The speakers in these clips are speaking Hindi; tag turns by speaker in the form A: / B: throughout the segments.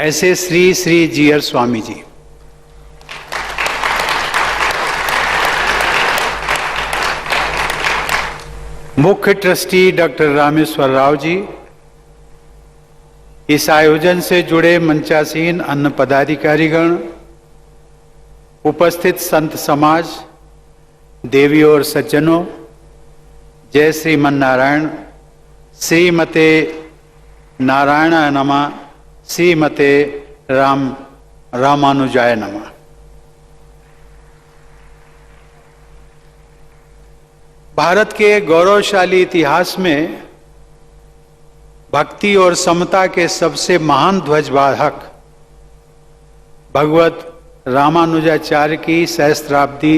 A: ऐसे श्री श्री जीयर स्वामी जी, मुख्य ट्रस्टी डॉक्टर रामेश्वर राव जी, इस आयोजन से जुड़े मंचासीन अन्य पदाधिकारीगण, उपस्थित संत समाज, देवी और सज्जनों, जय श्रीमन नारायण। श्रीमते नारायण नमः, श्रीमते रामानुजाय नमः। भारत के गौरवशाली इतिहास में भक्ति और समता के सबसे महान ध्वजवाहक भगवत रामानुजाचार्य की सहस्त्राब्दी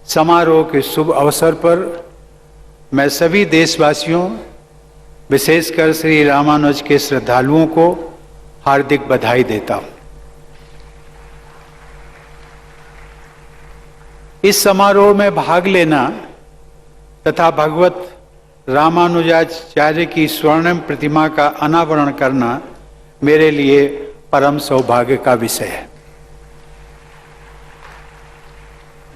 A: समारोह के शुभ अवसर पर मैं सभी देशवासियों, विशेषकर श्री रामानुज के श्रद्धालुओं को हार्दिक बधाई देता हूं। इस समारोह में भाग लेना तथा भगवत रामानुजाचार्य की स्वर्णिम प्रतिमा का अनावरण करना मेरे लिए परम सौभाग्य का विषय है।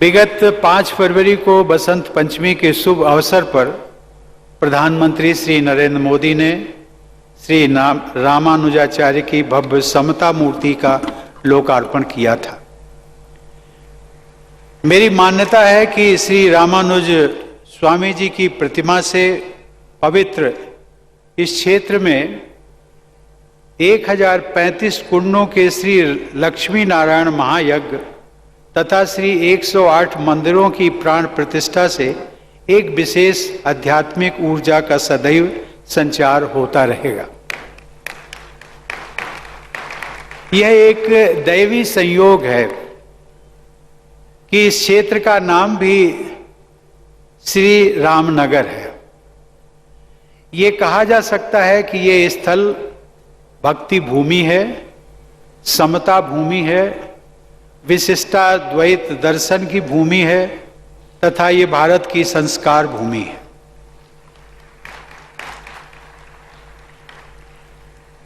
A: विगत 5 फरवरी को बसंत पंचमी के शुभ अवसर पर प्रधानमंत्री श्री नरेंद्र मोदी ने श्री रामानुजाचार्य की भव्य समता मूर्ति का लोकार्पण किया था। मेरी मान्यता है कि श्री रामानुज स्वामी जी की प्रतिमा से पवित्र इस क्षेत्र में 1035 कुंडों के श्री लक्ष्मी नारायण महायज्ञ तथा श्री 108 मंदिरों की प्राण प्रतिष्ठा से एक विशेष आध्यात्मिक ऊर्जा का सदैव संचार होता रहेगा। यह एक दैवी संयोग है कि इस क्षेत्र का नाम भी श्री रामनगर है। ये कहा जा सकता है कि ये स्थल भक्ति भूमि है, समता भूमि है, विशिष्टाद्वैत दर्शन की भूमि है तथा ये भारत की संस्कार भूमि है।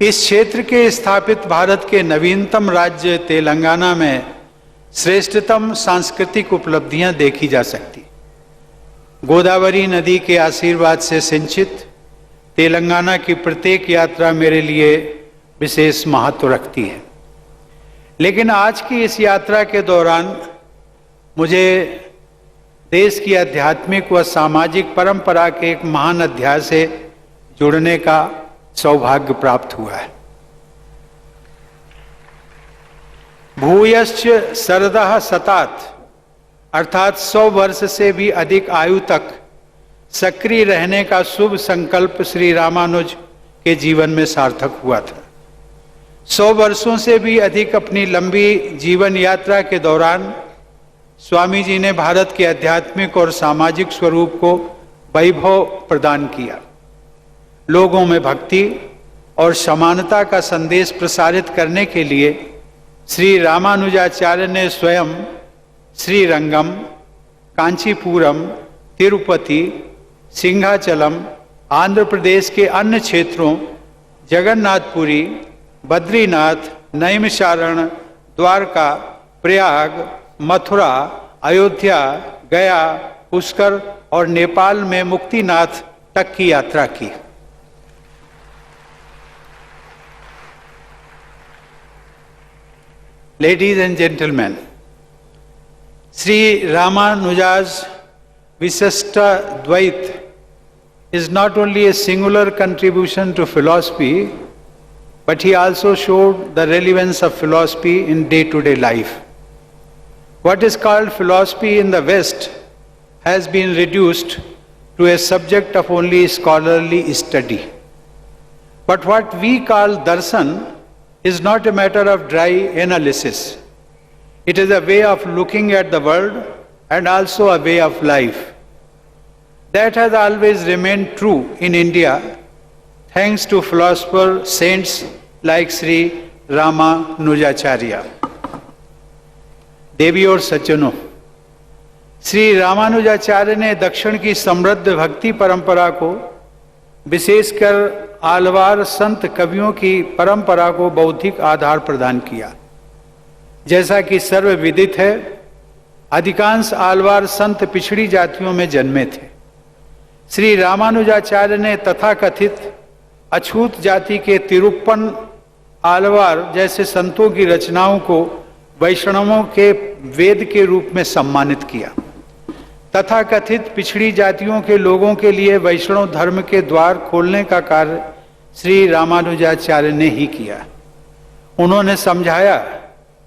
A: इस क्षेत्र के स्थापित भारत के नवीनतम राज्य तेलंगाना में श्रेष्ठतम सांस्कृतिक उपलब्धियां देखी जा सकती। गोदावरी नदी के आशीर्वाद से सिंचित तेलंगाना की प्रत्येक यात्रा मेरे लिए विशेष महत्व रखती है। लेकिन आज की इस यात्रा के दौरान मुझे देश की आध्यात्मिक व सामाजिक परंपरा के एक महान अध्याय से जुड़ने का सौभाग्य प्राप्त हुआ है। भूयश्च शरदः शतात् अर्थात 100 वर्ष से भी अधिक आयु तक सक्रिय रहने का शुभ संकल्प श्री रामानुज के जीवन में सार्थक हुआ था। 100 वर्षों से भी अधिक अपनी लंबी जीवन यात्रा के दौरान स्वामी जी ने भारत के आध्यात्मिक और सामाजिक स्वरूप को वैभव प्रदान किया। लोगों में भक्ति और समानता का संदेश प्रसारित करने के लिए श्री रामानुजाचार्य ने स्वयं श्रीरंगम, कांचीपुरम, तिरुपति, सिंहाचलम, आंध्र प्रदेश के अन्य क्षेत्रों, जगन्नाथपुरी, बद्रीनाथ, नैमिषारण, द्वारका, प्रयाग, मथुरा, अयोध्या, गया, पुष्कर और नेपाल में मुक्तिनाथ तक की यात्रा की। Ladies and gentlemen, Sri Ramanuja's Visishta Dvait is not only a singular contribution to philosophy, but he also showed the relevance of philosophy in day-to-day life. What is called philosophy in the West has been reduced to a subject of only scholarly study. But what we call darshan is not a matter of dry analysis. It is a way of looking at the world and also a way of life. That has always remained true in India, thanks to philosopher saints like Sri Ramanujacharya. देवी और सज्जनों, श्री रामानुजाचार्य ने दक्षिण की समृद्ध भक्ति परंपरा को विशेषकर आलवार संत कवियों की परंपरा को बौद्धिक आधार प्रदान किया। जैसा कि सर्वविदित है, अधिकांश आलवार संत पिछड़ी जातियों में जन्मे थे। श्री रामानुजाचार्य ने तथाकथित अछूत जाति के तिरुप्पन आलवार जैसे संतों की रचनाओं को वैष्णवों के वेद के रूप में सम्मानित किया। तथाकथित पिछड़ी जातियों के लोगों के लिए वैष्णव धर्म के द्वार खोलने का कार्य श्री रामानुजाचार्य ने ही किया। उन्होंने समझाया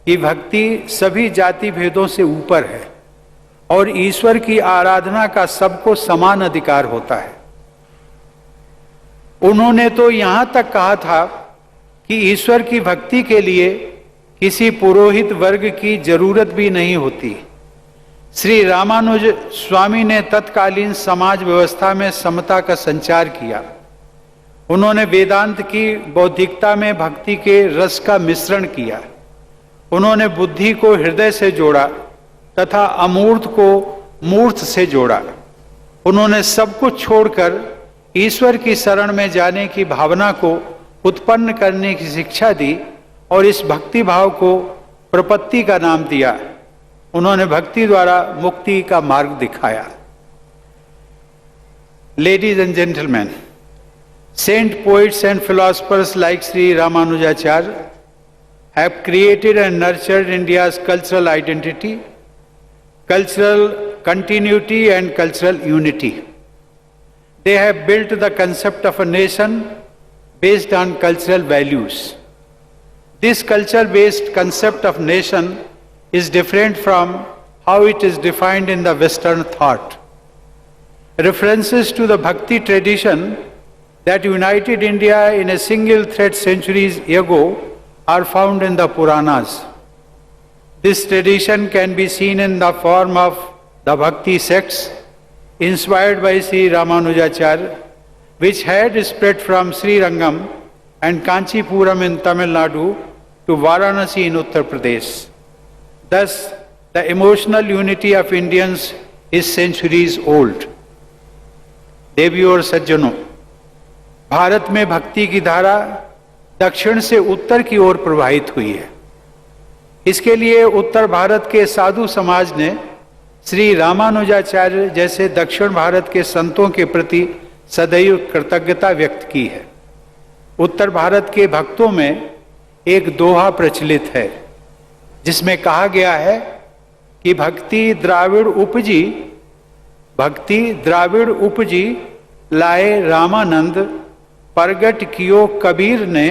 A: कि भक्ति सभी जाति भेदों से ऊपर है और ईश्वर की आराधना का सबको समान अधिकार होता है। उन्होंने तो यहां तक कहा था कि ईश्वर की भक्ति के लिए किसी पुरोहित वर्ग की जरूरत भी नहीं होती। श्री रामानुज स्वामी ने तत्कालीन समाज व्यवस्था में समता का संचार किया। उन्होंने वेदांत की बौद्धिकता में भक्ति के रस का मिश्रण किया। उन्होंने बुद्धि को हृदय से जोड़ा तथा अमूर्त को मूर्त से जोड़ा। उन्होंने सब कुछ छोड़कर ईश्वर की शरण में जाने की भावना को उत्पन्न करने की शिक्षा दी और इस भक्ति भाव को प्रपत्ति का नाम दिया। उन्होंने भक्ति द्वारा मुक्ति का मार्ग दिखाया। Ladies and gentleman, saint poets and philosophers like Sri Ramanujacharya have created and nurtured India's cultural identity, cultural continuity and cultural unity. They have built the concept of a nation based on cultural values. This culture-based concept of nation is different from how it is defined in the Western thought. References to the Bhakti tradition that united India in a single thread centuries ago are found in the Puranas. This tradition can be seen in the form of the Bhakti sects inspired by Sri Ramanujacharya, which had spread from Sri Rangam and Kanchipuram in Tamil Nadu to Varanasi in Uttar Pradesh. Thus, the emotional unity of Indians is centuries old. देवियों और सज्जनों, भारत में भक्ति की धारा दक्षिण से उत्तर की ओर प्रवाहित हुई है। इसके लिए उत्तर भारत के साधु समाज ने श्री रामानुजाचार्य जैसे दक्षिण भारत के संतों के प्रति सदैव कृतज्ञता व्यक्त की है। उत्तर भारत के भक्तों में एक दोहा प्रचलित है जिसमें कहा गया है कि भक्ति द्राविड़ उपजी लाए रामानंद, प्रगट कियो कबीर ने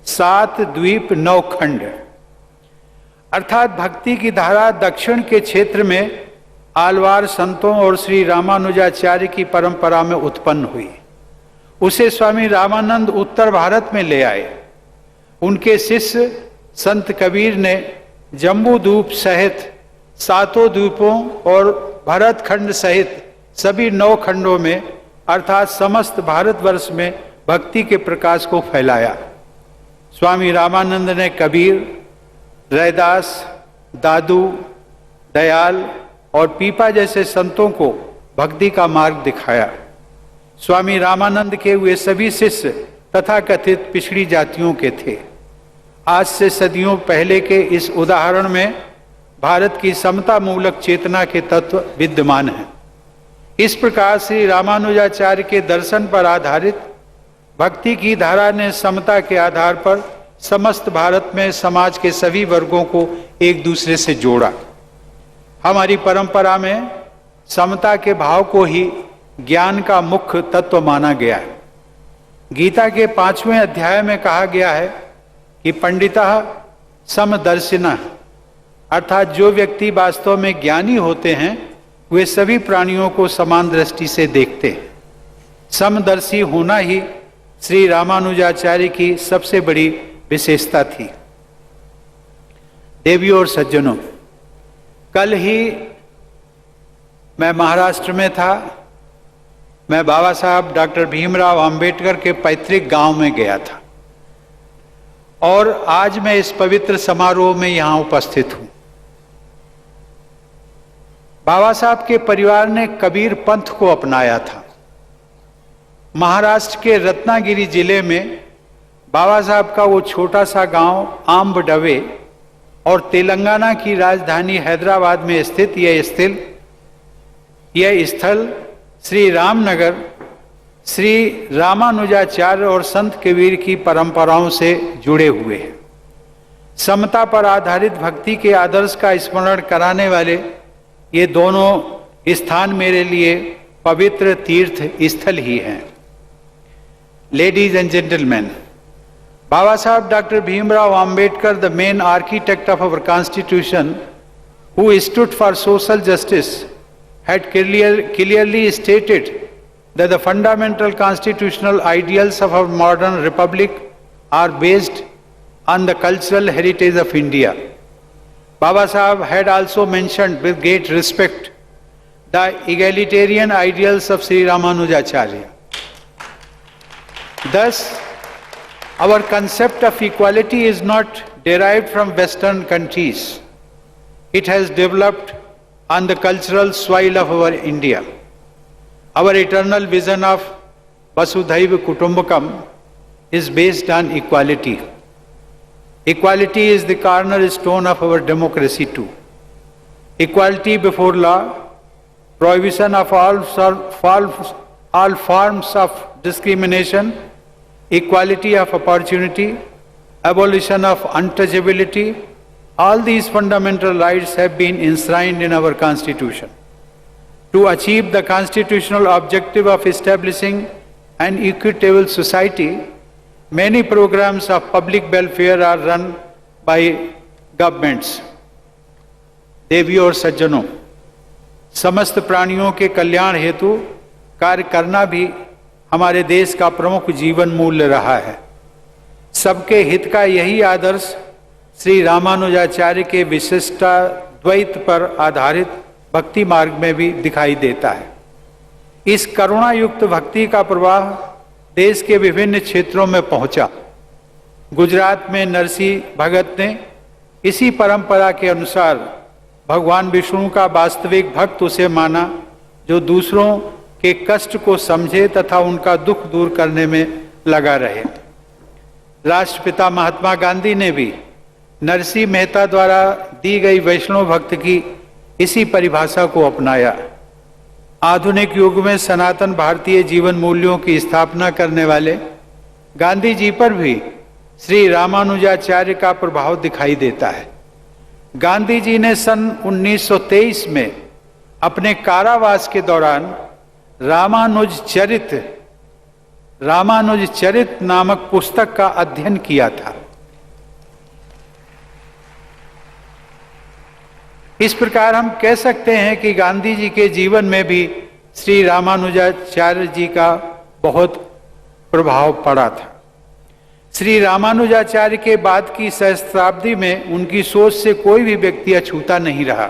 A: 7 द्वीप 9 खंड। अर्थात भक्ति की धारा दक्षिण के क्षेत्र में आलवार संतों और श्री रामानुजाचार्य की परंपरा में उत्पन्न हुई। उसे स्वामी रामानंद उत्तर भारत में ले आए। उनके शिष्य संत कबीर ने जम्बू द्वीप सहित 7 द्वीपों और भरत खंड सहित सभी 9 खंडों में अर्थात समस्त भारतवर्ष में भक्ति के प्रकाश को फैलाया। स्वामी रामानंद ने कबीर, रैदास, दादू, दयाल और पीपा जैसे संतों को भक्ति का मार्ग दिखाया। स्वामी रामानंद के वे सभी शिष्य तथाकथित पिछड़ी जातियों के थे। आज से सदियों पहले के इस उदाहरण में भारत की समता मूलक चेतना के तत्व विद्यमान हैं। इस प्रकार श्री रामानुजाचार्य के दर्शन पर आधारित भक्ति की धारा ने समता के आधार पर समस्त भारत में समाज के सभी वर्गों को एक दूसरे से जोड़ा। हमारी परंपरा में समता के भाव को ही ज्ञान का मुख्य तत्व माना गया है। गीता के 5वें अध्याय में कहा गया है कि पंडितः समदर्शिनः, अर्थात जो व्यक्ति वास्तव में ज्ञानी होते हैं वे सभी प्राणियों को समान दृष्टि से देखते हैं। समदर्शी होना ही श्री रामानुजाचार्य की सबसे बड़ी विशेषता थी। देवियों और सज्जनों, कल ही मैं महाराष्ट्र में था। मैं बाबा साहब डॉक्टर भीमराव अंबेडकर के पैतृक गांव में गया था और आज मैं इस पवित्र समारोह में यहां उपस्थित हूं। बाबा साहब के परिवार ने कबीर पंथ को अपनाया था। महाराष्ट्र के रत्नागिरी जिले में बाबा साहब का वो छोटा सा गांव आम्बडवे और तेलंगाना की राजधानी हैदराबाद में स्थित यह स्थल श्री रामनगर श्री रामानुजाचार्य और संत कबीर की परंपराओं से जुड़े हुए हैं। समता पर आधारित भक्ति के आदर्श का स्मरण कराने वाले ये दोनों स्थान मेरे लिए पवित्र तीर्थ स्थल ही हैं। Ladies and gentleman, Baba Saheb Dr. Bhimrao Ambedkar, the main architect of our constitution, who stood for social justice, had clearly stated that the fundamental constitutional ideals of our modern republic are based on the cultural heritage of India. Baba Saheb had also mentioned with great respect the egalitarian ideals of Sri Ramanujacharya. Thus, our concept of equality is not derived from Western countries. It has developed on the cultural soil of our India. Our eternal vision of Vasudhaiva Kutumbakam is based on equality. Equality is the cornerstone of our democracy too. Equality before law, prohibition of all forms of discrimination, equality of opportunity, abolition of untouchability, all these fundamental rights have been enshrined in our Constitution. To achieve the constitutional objective of establishing an equitable society, many programs of public welfare are run by governments. देवियों और सज्जनों, समस्त प्राणियों के कल्याण हेतु कार्य करना भी हमारे देश का प्रमुख जीवन मूल्य रहा है। सबके हित का यही आदर्श श्री रामानुजाचार्य के विशिष्टाद्वैत पर आधारित भक्ति मार्ग में भी दिखाई देता है। इस करुणा युक्त भक्ति का प्रवाह देश के विभिन्न क्षेत्रों में पहुंचा। गुजरात में नरसिंह भगत ने इसी परंपरा के अनुसार भगवान विष्णु का वास्तविक भक्त उसे माना जो दूसरों के कष्ट को समझे तथा उनका दुख दूर करने में लगा रहे। राष्ट्रपिता महात्मा गांधी ने भी नरसिंह मेहता द्वारा दी गई वैष्णव भक्त की इसी परिभाषा को अपनाया। आधुनिक युग में सनातन भारतीय जीवन मूल्यों की स्थापना करने वाले गांधी जी पर भी श्री रामानुजाचार्य का प्रभाव दिखाई देता है। गांधी जी ने सन 1923 में अपने कारावास के दौरान रामानुज चरित नामक पुस्तक का अध्ययन किया था। इस प्रकार हम कह सकते हैं कि गांधी जी के जीवन में भी श्री रामानुजाचार्य जी का बहुत प्रभाव पड़ा था। श्री रामानुजाचार्य के बाद की सहस्त्राब्दी में उनकी सोच से कोई भी व्यक्ति अछूता नहीं रहा।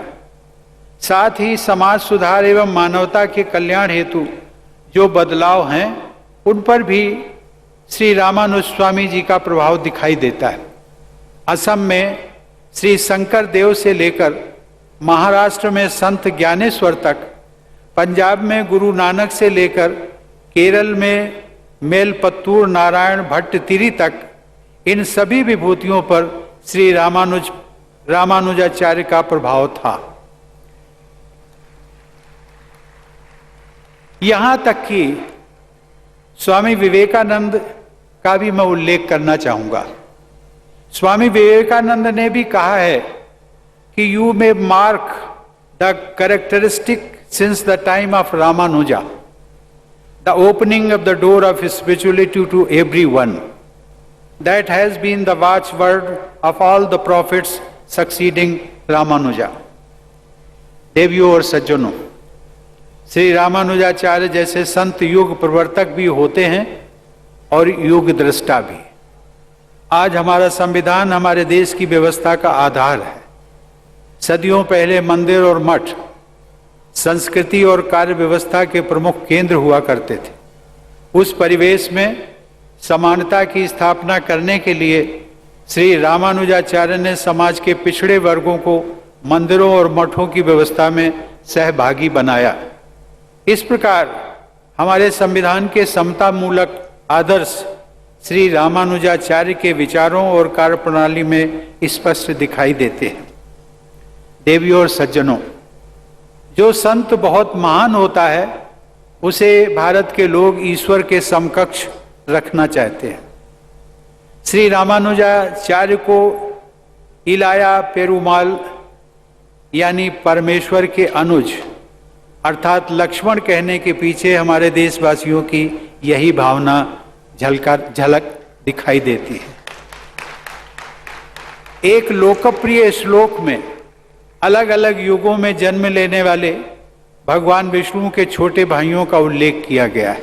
A: साथ ही समाज सुधार एवं मानवता के कल्याण हेतु जो बदलाव हैं उन पर भी श्री रामानुज स्वामी जी का प्रभाव दिखाई देता है। असम में श्री शंकर देव से लेकर महाराष्ट्र में संत ज्ञानेश्वर तक, पंजाब में गुरु नानक से लेकर केरल में मेलपत्तूर नारायण भट्टतिरी तक, इन सभी विभूतियों पर श्री रामानुजाचार्य का प्रभाव था। यहां तक कि स्वामी विवेकानंद का भी मैं उल्लेख करना चाहूंगा। स्वामी विवेकानंद ने भी कहा है कि you may mark the characteristic since the time of Ramanuja, the opening of the door of spirituality to everyone, that has been the watchword of all the prophets succeeding Ramanuja. देवियों और सज्जनों, श्री रामानुजाचार्य जैसे संत युग प्रवर्तक भी होते हैं और युग दृष्टा भी। आज हमारा संविधान हमारे देश की व्यवस्था का आधार है। सदियों पहले मंदिर और मठ संस्कृति और कार्य व्यवस्था के प्रमुख केंद्र हुआ करते थे। उस परिवेश में समानता की स्थापना करने के लिए श्री रामानुजाचार्य ने समाज के पिछड़े वर्गों को मंदिरों और मठों की व्यवस्था में सहभागी बनाया। इस प्रकार हमारे संविधान के समता मूलक आदर्श श्री रामानुजाचार्य के विचारों और कार्यप्रणाली में स्पष्ट दिखाई देते हैं। देवियों और सज्जनों, जो संत बहुत महान होता है उसे भारत के लोग ईश्वर के समकक्ष रखना चाहते हैं। श्री रामानुजाचार्य को इलाया पेरुमाल यानी परमेश्वर के अनुज अर्थात लक्ष्मण कहने के पीछे हमारे देशवासियों की यही भावना झलक दिखाई देती है। एक लोकप्रिय श्लोक में अलग अलग युगों में जन्म लेने वाले भगवान विष्णु के छोटे भाइयों का उल्लेख किया गया है।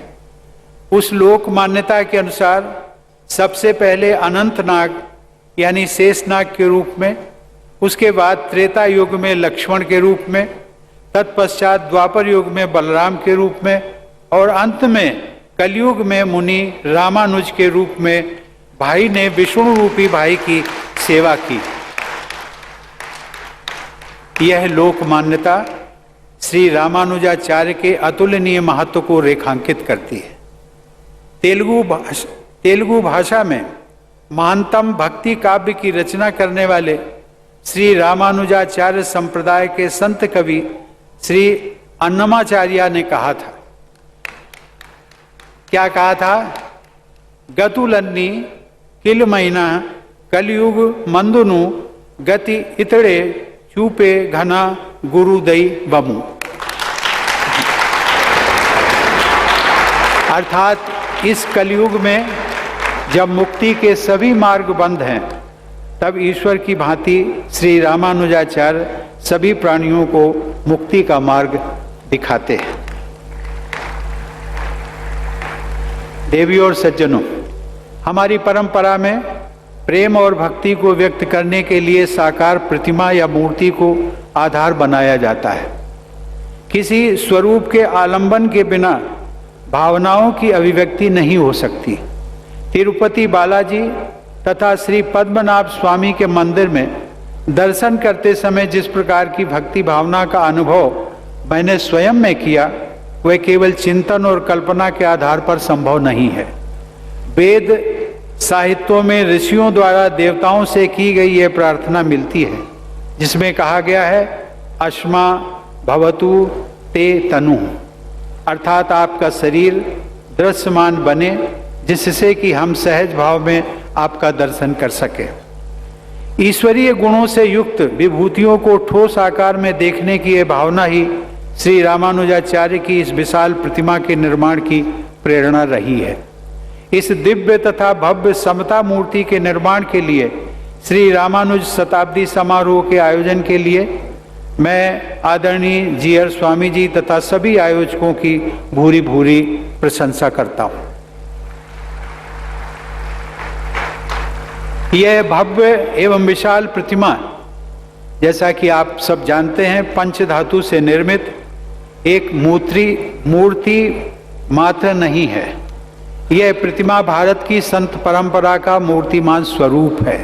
A: उस लोक मान्यता के अनुसार सबसे पहले अनंतनाग यानी शेषनाग के रूप में, उसके बाद त्रेता युग में लक्ष्मण के रूप में, तत्पश्चात द्वापर युग में बलराम के रूप में और अंत में कलयुग में मुनि रामानुज के रूप में भाई ने विष्णु रूपी भाई की सेवा की। यह लोक मान्यता श्री रामानुजाचार्य के अतुलनीय महत्व को रेखांकित करती है। तेलुगु भाषा में महानतम भक्ति काव्य की रचना करने वाले श्री रामानुजाचार्य संप्रदाय के संत कवि श्री अन्नमाचार्य ने कहा था, क्या कहा था? गतुलन्नी किल महीना कलयुग मंदुनु गति इतड़े चूपे घना गुरुदई बमु। अर्थात इस कलयुग में जब मुक्ति के सभी मार्ग बंद हैं, तब ईश्वर की भांति श्री रामानुजाचार्य सभी प्राणियों को मुक्ति का मार्ग दिखाते हैं। देवियों और सज्जनों, हमारी परंपरा में प्रेम और भक्ति को व्यक्त करने के लिए साकार प्रतिमा या मूर्ति को आधार बनाया जाता है। किसी स्वरूप के आलंबन के बिना भावनाओं की अभिव्यक्ति नहीं हो सकती। तिरुपति बालाजी तथा श्री पद्मनाभ स्वामी के मंदिर में दर्शन करते समय जिस प्रकार की भक्ति भावना का अनुभव मैंने स्वयं में किया, वह केवल चिंतन और कल्पना के आधार पर संभव नहीं है। वेद साहित्यों में ऋषियों द्वारा देवताओं से की गई यह प्रार्थना मिलती है, जिसमें कहा गया है, अश्मा भवतु ते तनु, अर्थात आपका शरीर दृश्यमान बने जिससे कि हम सहज भाव में आपका दर्शन कर सके। ईश्वरीय गुणों से युक्त विभूतियों को ठोस आकार में देखने की यह भावना ही श्री रामानुजाचार्य की इस विशाल प्रतिमा के निर्माण की प्रेरणा रही है। इस दिव्य तथा भव्य समता मूर्ति के निर्माण के लिए श्री रामानुज शताब्दी समारोह के आयोजन के लिए मैं आदरणीय जीआर स्वामी जी तथा सभी आयोजकों की भूरी भूरी प्रशंसा करता हूँ। यह भव्य एवं विशाल प्रतिमा, जैसा कि आप सब जानते हैं, पंचधातु से निर्मित एक मूर्ति मात्र नहीं है। यह प्रतिमा भारत की संत परंपरा का मूर्तिमान स्वरूप है।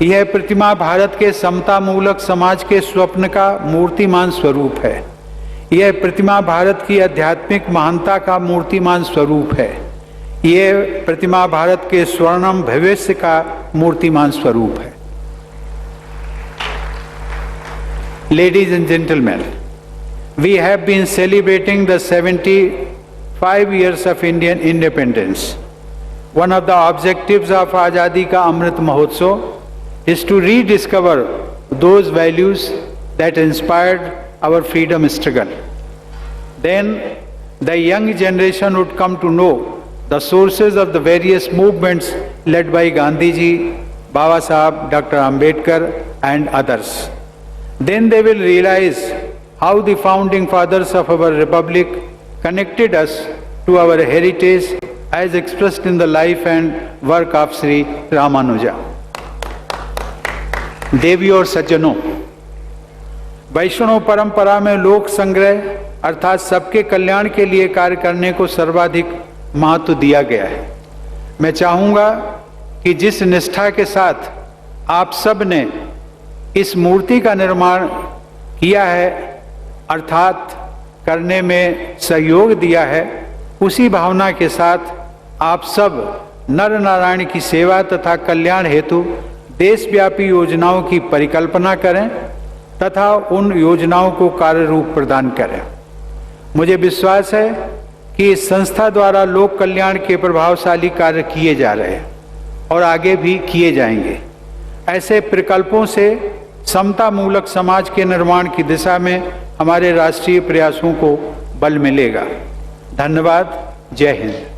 A: यह प्रतिमा भारत के समता मूलक समाज के स्वप्न का मूर्तिमान स्वरूप है। यह प्रतिमा भारत की आध्यात्मिक महानता का मूर्तिमान स्वरूप है। यह प्रतिमा भारत के स्वर्णिम भविष्य का मूर्तिमान स्वरूप है। Ladies and gentlemen, we have been celebrating the 75 years of Indian independence. One of the objectives of Azadi Ka Amrit Mahotsav is to rediscover those values that inspired our freedom struggle. Then the young generation would come to know the sources of the various movements led by Gandhiji, Baba Sahab, Dr. Ambedkar and others. Then they will realize how the founding fathers of our republic connected us to our heritage as expressed in the life and work of Sri Ramanuja. देवियों और सज्जनों, वैष्णव परंपरा में लोक संग्रह अर्थात सबके कल्याण के लिए कार्य करने को सर्वाधिक महत्व दिया गया है। मैं चाहूँगा कि जिस निष्ठा के साथ आप सब ने इस मूर्ति का निर्माण किया है, अर्थात करने में सहयोग दिया है, उसी भावना के साथ आप सब नर नारायण की सेवा तथा कल्याण हेतु देशव्यापी योजनाओं की परिकल्पना करें तथा उन योजनाओं को कार्य रूप प्रदान करें। मुझे विश्वास है कि इस संस्था द्वारा लोक कल्याण के प्रभावशाली कार्य किए जा रहे हैं और आगे भी किए जाएंगे। ऐसे प्रकल्पों से समता मूलक समाज के निर्माण की दिशा में हमारे राष्ट्रीय प्रयासों को बल मिलेगा। धन्यवाद। जय हिंद।